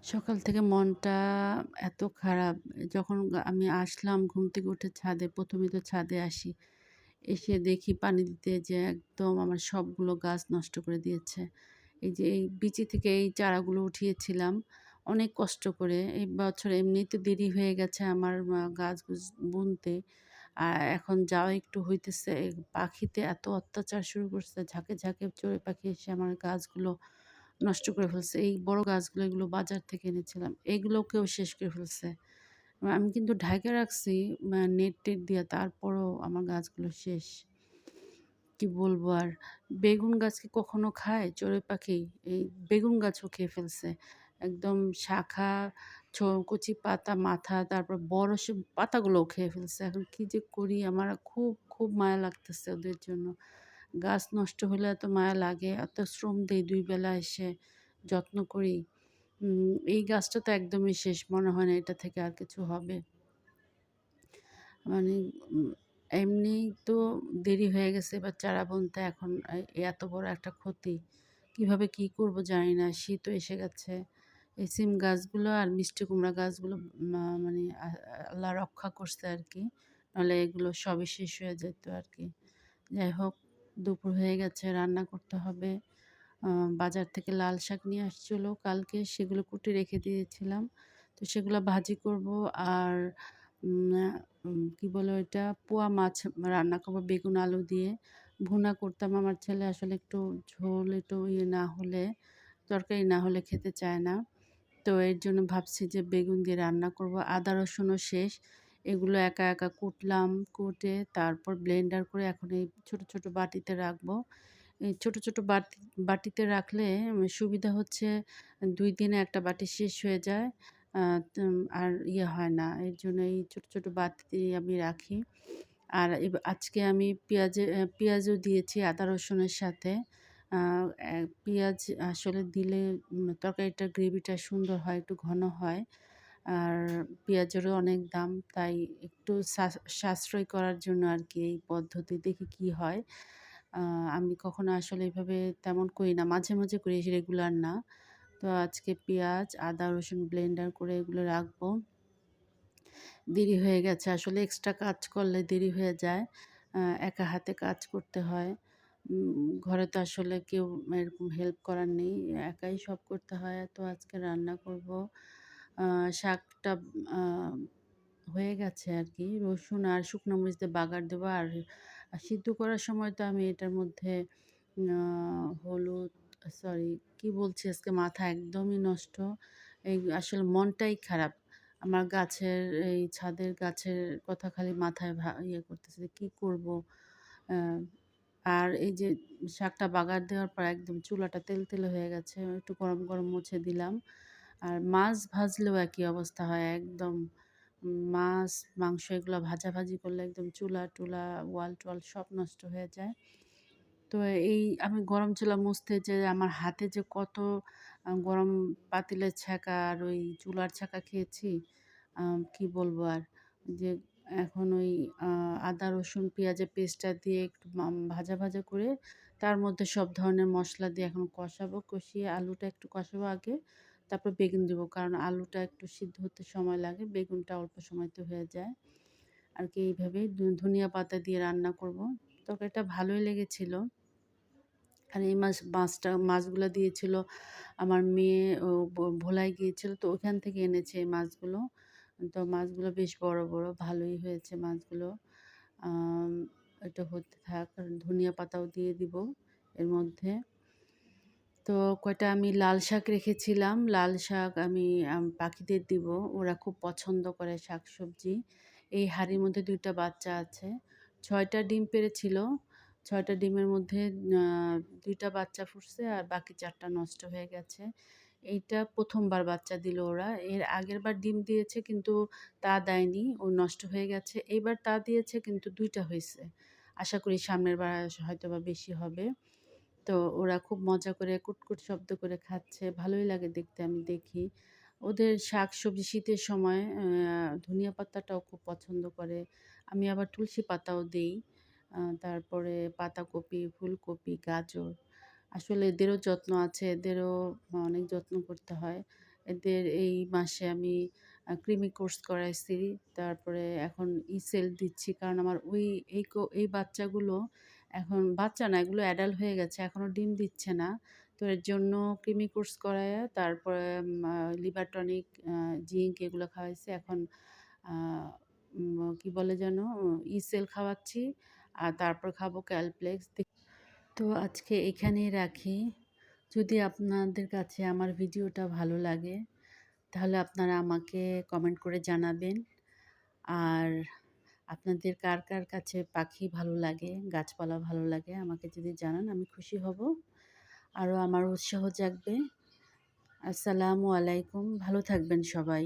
সকাল থেকে মনটা এত খারাপ। যখন আমি আসলাম ঘুম থেকে উঠে ছাদে, ১ম এ তো ছাদে আসি। এসে দেখি পানি দিতে যেয়ে একদম আমার সবগুলো গাছ নষ্ট করে দিয়েছে। এই যে এই বিচি থেকে এই চারাগুলো উঠিয়েছিলাম অনেক কষ্ট করে। এই বছর এমনিতে দেরি হয়ে গেছে আমার গাছ বুনতে। আর এখন যাওয়া একটু হইতেছে। এই পাখিতে এত অত্যাচার শুরু করছে। ঝাঁকে, ঝাঁকে চড়ুই পাখি এসে আমার গাছগুলো নষ্ট করে ফেলছে। এই বড় গাছগুলো এগুলো বাজার থেকে এনেছিলাম। এগুলোকেও শেষ করে ফেলছে। আমি কিন্তু ঢাইকা রাখছি নেট-টেট দিয়া, তারপরও আমার গাছগুলো শেষ। কি বলবো আর? বেগুন গাছ কি কখনো খায় চড়ুই পাখি? এই বেগুন গাছও খেয়ে ফেলছে। একদম শাখা, কচি পাতা, মাথা, তারপর বড় সব পাতাগুলোও খেয়ে ফেলছে। এখন কি যে করি? আমার খুব, খুব মায়া লাগতেছে ওদের জন্য। গাছ নষ্ট হলে এত মায়া লাগে, এত শ্রম দেই ২ বেলা এসে যত্ন করি। এই গাছটা তো একদমই শেষ। মনে হয় না এটা থেকে আর কিছু হবে। মানে উম এমনিই তো দেরি হয়ে গেছে, এবার চারা বুনতে এখন এত বড় একটা ক্ষতি। কিভাবে কি করব জানি না। শীতও এসে গেছে। এই সিম গাছগুলো আর মিষ্টি কুমড়া গাছগুলো মানে আল্লাহ রক্ষা করছে আরকি। নাহলে এগুলো সবই শেষ হয়ে যেত আরকি। যাই হোক, দুপুর হয়ে গেছে, রান্না করতে হবে। আ বাজার থেকে লাল শাক নিয়ে আসছিল কালকে, সেগুলো কুটে রেখে দিয়েছিলাম। তো সেগুলো ভাজি করব। আর উম আ কি বলে ওইটা? পোয়া মাছ রান্না করব বেগুন আলু দিয়ে। ভুনা করতাম, আমার ছেলে আসলে একটু ঝোল একটু না হলে, তরকারি না হলে খেতে চায় না। তো এর জন্য ভাবছি যে বেগুন দিয়ে রান্না করব। আদা রসুনও শেষ। এগুলো একা, একা কুটলাম। কুটে তারপর ব্লেন্ডার করে এখন এই ছোট, ছোট বাটিতে রাখবো। এই ছোট, ছোট বাটিতে রাখলে সুবিধা হচ্ছে ২ দিনে একটা বাটি শেষ হয়ে যায়। আ আর ইয়ে হয় না। এর জন্য এই ছোট, ছোট বাটিতেই আমি রাখি। আর আজকে আমি পেঁয়াজও দিয়েছি আদা রসুনের সাথে। আ এ পেঁয়াজ আসলে দিলে তরকারিটার গ্রেভিটা সুন্দর হয়, একটু ঘন হয়। আর পেঁয়াজেরও অনেক দাম। তাই একটু সাশ্রয় করার জন্য আরকি এই পদ্ধতি। দেখি কি হয়। আ আমি কখনো আসলে এভাবে তেমন করি না। মাঝে, মাঝে করি, রেগুলার না। তো আজকে পেঁয়াজ, আদা, রসুন ব্লেন্ডার করে এগুলো রাখবো। দেরি হয়ে গেছে। আসলে এক্সট্রা কাজ করলে দেরি হয়ে যায়। একা হাতে কাজ করতে হয়। ঘরে তো আসলে কেউ এরকম হেল্প করার নেই। একাই সব করতে হয়। তো আজকে রান্না করব। শাকটা আ হয়ে গেছে আরকি। রসুন আর শুকনো মরিচ দিয়ে বাগার দেবো। আর সিদ্ধ করার সময় তো আমি এটার মধ্যে আ হলুদ, সরি কি বলছি আজকে মাথা একদমই নষ্ট। এই আসলে মনটাই খারাপ। আমার গাছের এই ছাদের গাছের কথা খালি মাথায় ইয়ে করতেছে যে কি করব? আ আর এই যে শাকটা বাগার দেওয়ার পর একদম চুলাটা তেলতেলে হয়ে গেছে। একটু গরম, গরম মুছে দিলাম। আর মাছ ভাজলেও একই অবস্থা হয় একদম। মাছ, মাংস এগুলো ভাজাভাজি করলে একদম চুলা-টুলা, ওয়াল-টোয়াল সব নষ্ট হয়ে যায়। তো এই আমি গরম চুলা মুছতে যেয়ে আমার হাতে যে কত গরম পাতিলের ছ্যাঁকা আর ওই চুলার ছ্যাঁকা খেয়েছি, কি বলবো আর? যে এখন ওই আ আদা, রসুন, পেঁয়াজের পেস্টটা দিয়ে একটু ভাজা, ভাজা করে তার মধ্যে সব ধরনের মসলা দিয়ে এখন কষাবো। কষিয়ে আলুটা একটু কষাবো আগে, তারপর বেগুন দিব। কারণ আলুটা একটু সিদ্ধ হতে সময় লাগে, বেগুনটা অল্প সময়তে হয়ে যায়। আরকি এইভাবেই ধনিয়া পাতা দিয়ে রান্না করব। তরকারিটা ভালোই লেগেছিল। আর এই মাছগুলা দিয়েছিল আমার মেয়ে, ও ভোলায় গিয়েছিল, তো ওখান থেকে এনেছে এই মাছগুলো। তো মাছগুলো বেশ বড়, বড় ভালোই হয়েছে মাছগুলো। আম এটা হতে থাক। আর ধনিয়া পাতাও দিয়ে দিব এর মধ্যে। তো কয়টা আমি লাল শাক রেখেছিলাম। লাল শাক আমি পাখিদের দিব। ওরা খুব পছন্দ করে শাকসবজি। এই হাঁড়ির মধ্যে ২ টা বাচ্চা আছে। ৬ টা ডিম পেড়েছিল। ৬ টা ডিমের মধ্যে আ ২ টা বাচ্চা ফুটছে আর বাকি ৪ টা নষ্ট হয়ে গেছে। এইটা ১ম বার বাচ্চা দিল ওরা। এর আগেরবার ডিম দিয়েছে কিন্তু তা দেয়নি। ও নষ্ট হয়ে গেছে। এইবার তা দিয়েছে কিন্তু ২ টা হইছে। আশা করি সামনের বার হয়তোবা বেশি হবে। তো ওরা খুব মজা করে কুটকুট শব্দ করে খাচ্ছে। ভালোই লাগে দেখতে, আমি দেখি। ওদের শাকসবজি শীতের সময় ধনিয়া পাতাটাও খুব পছন্দ করে। আমি আবার তুলসী পাতাও দেই। তারপরে পাতাকপি, ফুলকপি, গাজর। আসলে এদেরও যত্ন আছে, এদেরও অনেক যত্ন করতে হয়। এদের এই মাসে আমি কৃমি কোর্স করাইছি। তারপরে এখন ই-সেল দিচ্ছি। কারণ আমার এই বাচ্চাগুলো এখন বাচ্চা না, এগুলো অ্যাডাল্ট হয়ে গেছে। এখনো ডিম দিচ্ছে না। তো এর জন্য কৃমি কোর্স করাইয়া তারপরে লিভার টনিক, জিঙ্ক এগুলো খাওয়াইছি। এখন আ কি বলে যেন? ই-সেল খাওয়াচ্ছি। আর তারপর খাবো ক্যালপ্লেক্স। তো আজকে এখানেই রাখি। যদি আপনাদের কাছে আমার ভিডিওটা ভালো লাগে, তাহলে আপনারা আমাকে কমেন্ট করে জানাবেন। আর আপনাদের কার কাছে পাখি ভালো লাগে, গাছপালা ভালো লাগে আমাকে যদি জানান আমি খুশি হব। আরও আমার উৎসাহ জাগবে। আসসালামু আলাইকুম। ভালো থাকবেন সবাই।